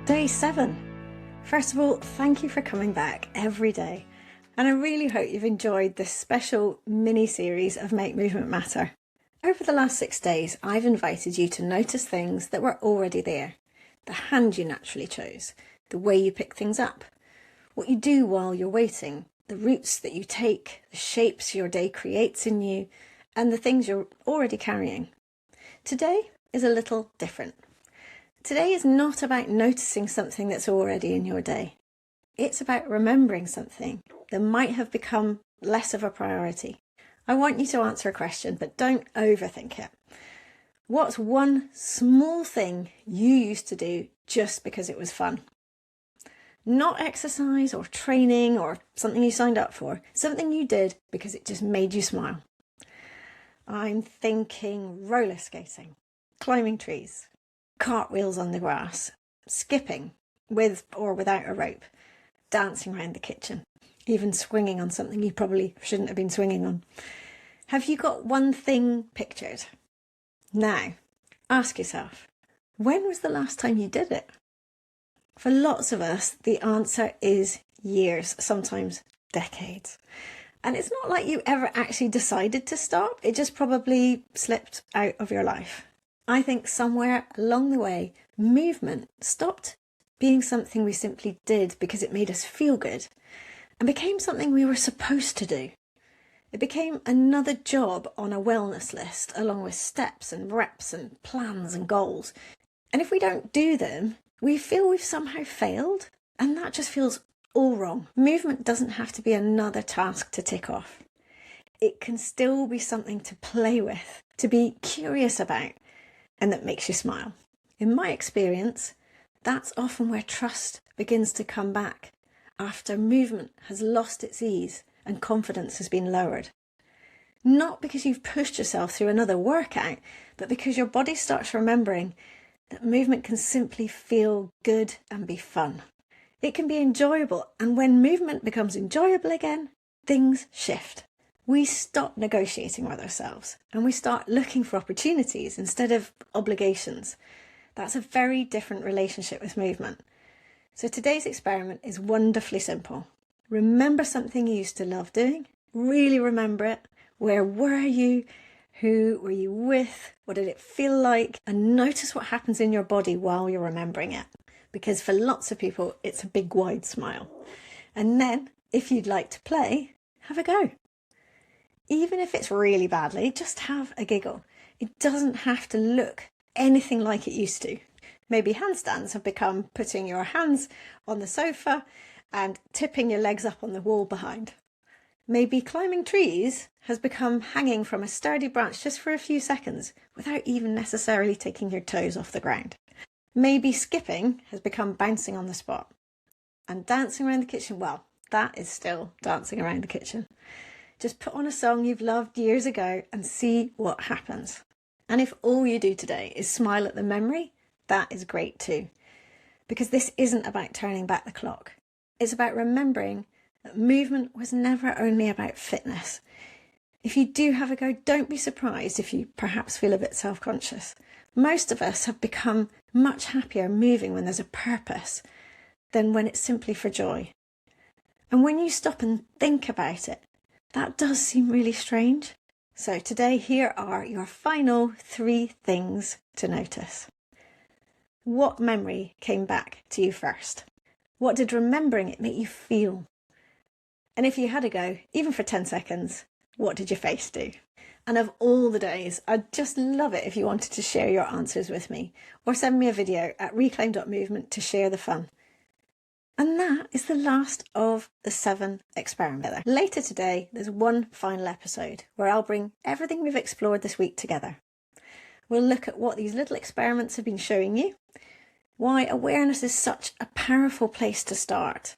Day 7. First of all, thank you for coming back every day. And I really hope you've enjoyed this special mini-series of Make Movement Matter. Over the last 6 days, I've invited you to notice things that were already there. The hand you naturally chose, the way you pick things up, what you do while you're waiting, the routes that you take, the shapes your day creates in you, and the things you're already carrying. Today is a little different. Today is not about noticing something that's already in your day. It's about remembering something that might have become less of a priority. I want you to answer a question, but don't overthink it. What's one small thing you used to do just because it was fun? Not exercise or training or something you signed up for, something you did because it just made you smile. I'm thinking roller skating, climbing trees, cartwheels on the grass, skipping with or without a rope, dancing around the kitchen, even swinging on something you probably shouldn't have been swinging on. Have you got one thing pictured? Now, ask yourself, when was the last time you did it? For lots of us, the answer is years, sometimes decades. And it's not like you ever actually decided to stop, it just probably slipped out of your life. I think somewhere along the way, movement stopped being something we simply did because it made us feel good and became something we were supposed to do. It became another job on a wellness list, along with steps and reps and plans and goals. And if we don't do them, we feel we've somehow failed, and that just feels all wrong. Movement doesn't have to be another task to tick off. It can still be something to play with, to be curious about, and that makes you smile. In my experience, that's often where trust begins to come back after movement has lost its ease and confidence has been lowered. Not because you've pushed yourself through another workout, but because your body starts remembering that movement can simply feel good and be fun. It can be enjoyable, and when movement becomes enjoyable again, things shift. We stop negotiating with ourselves and we start looking for opportunities instead of obligations. That's a very different relationship with movement. So today's experiment is wonderfully simple. Remember something you used to love doing. Really remember it. Where were you? Who were you with? What did it feel like? And notice what happens in your body while you're remembering it. Because for lots of people, it's a big wide smile. And then, if you'd like to play, have a go. Even if it's really badly, just have a giggle. It doesn't have to look anything like it used to. Maybe handstands have become putting your hands on the sofa and tipping your legs up on the wall behind. Maybe climbing trees has become hanging from a sturdy branch just for a few seconds without even necessarily taking your toes off the ground. Maybe skipping has become bouncing on the spot. And dancing around the kitchen, well, that is still dancing around the kitchen. Just put on a song you've loved years ago and see what happens. And if all you do today is smile at the memory, that is great too. Because this isn't about turning back the clock. It's about remembering that movement was never only about fitness. If you do have a go, don't be surprised if you perhaps feel a bit self-conscious. Most of us have become much happier moving when there's a purpose than when it's simply for joy. And when you stop and think about it, that does seem really strange. So today, here are your final 3 things to notice. What memory came back to you first? What did remembering it make you feel? And if you had a go, even for 10 seconds, what did your face do? And of all the days, I'd just love it if you wanted to share your answers with me, or send me a video at reclaim.movement to share the fun. And that is the last of the 7 experiments. Later today, there's one final episode where I'll bring everything we've explored this week together. We'll look at what these little experiments have been showing you, why awareness is such a powerful place to start,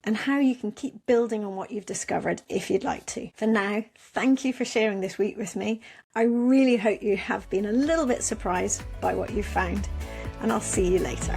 and how you can keep building on what you've discovered if you'd like to. For now, thank you for sharing this week with me. I really hope you have been a little bit surprised by what you've found, and I'll see you later.